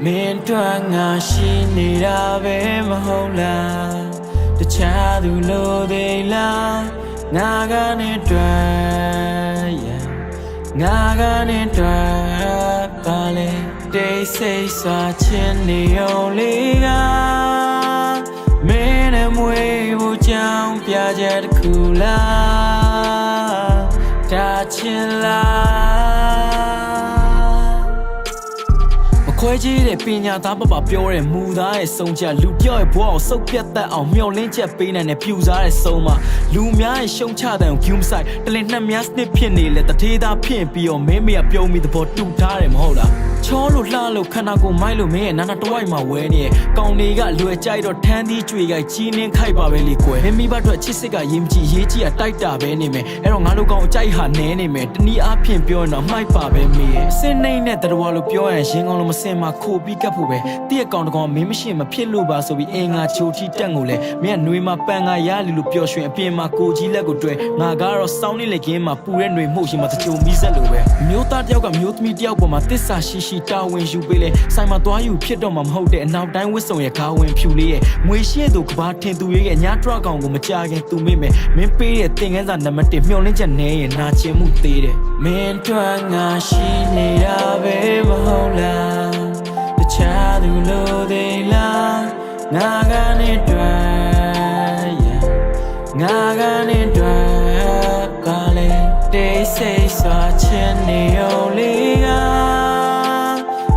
Min tuanga shini rabe mahola The chadu lo de la Naga ne dra Naga ne dra Bale They say sa chini oliga Min amwe wo jang pya jet kula Ta chillaခွဲကြီးတဲ့ပညာသားပပပြောတဲ့မူသားရဲ့ဆုံးချက်လူပြောရဲ့ဘဝကိုစုပ်ပြတ်တတ်အောင်မျောလင်းချက်ပေးနိုင်တဲ့ပြူစားတဲ့ဆုံးမလူများရဲ့ရှုံချတဲ့ဂုံဆိုင်တလင်နှက်များစနစ်ဖြစ်နေလေတထေးသားဖြစ်ပြီးတော့မင်းမရပြုံးမိသဘောတူထားတယ်မဟုတ်လားချောလို့လှလို့ခန္ဓာကိုယ်မိုက်လို့မင်းရဲ့နာနာတဝိုက်မှာဝဲနေကောင်တွေကလွယ်ကြိုက်တော့ထန်းသီးကြွေကကြီးနှင်းခိုက်ပါပဲလေကွယ်မင်းမိဘအတွက်ချစ်စစ်ကရင်ကြည့်ရေးကြည့်ကတိုက်တာပဲနေမယ်အဲ့တော့ငါတို့ကောင်အကြိုက်ဟာနဲနေမယ်တနည်းအားဖြင့်ပြောရင်တော့မိုက်ပါပဲမေးရဲ့စင်းနေနဲ့တတော်လို့ပြောရင်ရင်ကောင်လို့မစင်မှာခိုပြီးကပ်ဖို့ပဲတည့်အကောင်တကောင်မင်းမရှိမဖြစ်လို့ပါဆိုပြီးအင်ငါချိုတီတက်ကိုလဲမင်းကຫນွေမှာပန်ငါရလီလို့ပျော်ရွှင်အပြင်မှာကိုကြီးလက်ကိုတွဲငါကတော့စောင်းနေလေကင်းမှာပူတဲ့ຫນွေမှုရှင်မှာတကြုံမီးဆက်လို့ပဲမျိုးသားတယောက်ကမျိုးသမီးတယောက်ပေါ်မှာတစ္ဆာရှိတာဝန်ယူပေးလဲဆိုင်မှာသွားယူဖြစ်တော့မှမဟုတ်တဲ့အနောက်တိုင်းဝစ်စုံရဲ့ခါဝင်ဖြူလေးရဲ့ငွေရှေ့သူကဘာထင်သူရဲ့ညာထရကောင်ကိုမကြခင်သူမေ့မယ်မင်းပေးတဲ့သင်ခန်းစာနံပါတ်1မျောလင်းချက်နဲရင်နာကျင်မှုသေးတယ်မင်းတွန်းငါရှိနေတာပဲမဟုတ်လားတခြားသူလိုသေးလားငါကနေတွန်းငါကနေတွန်းပါလေတိတ်ဆိတ်စွာချင်နေအောင်လေးက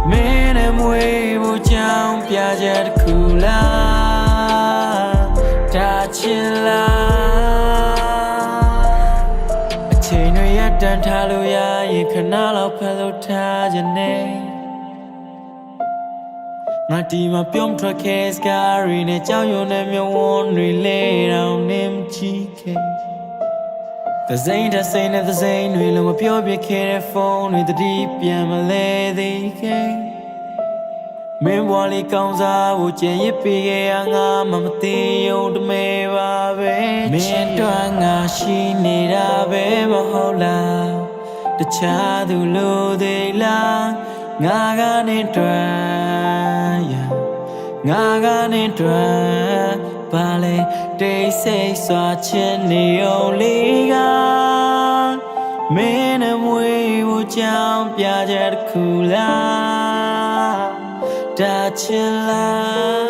မင်းနဲ့မွေးဖို့ကြောင်းပြချက်တစ်ခုလားဒါချင်လားအချိန်တွေရတန်ထားလို့ရရင်ခဏလောက်ဖယ်လို့ထားခြင်းနဲ့ငါဒီမှာပြုံးထွက်ခဲ့စကားတွေနဲ့ကြောက်ရွံ့တဲ့မျက်ဝန်းတွေလဲတောင်နေမကြည့်ခဲ့The Zayn the Zayn we lo pyo pietခဲ့တဲ့ဖုန်းတွေတတိပြန်မလဲသေးခဲ့မင်းဘွားလေးကောင်းစားဖို့ကြံရစ်ပေးခဲ့ရငါမသိယုံတမဲပါပဲမင်းတို့ငါရှိနေတာပဲမဟုတ်လားတခြားသူလိုသေးလားငါကနေတွန်းငါကနေတွန်းပါလေတိတ်ဆိတ်စွာချင်နေအောင်လေးကမင်းနဲ့မွေးဖို့ကြောင်းပြချက်တစ်ခုလားဒါချင်လား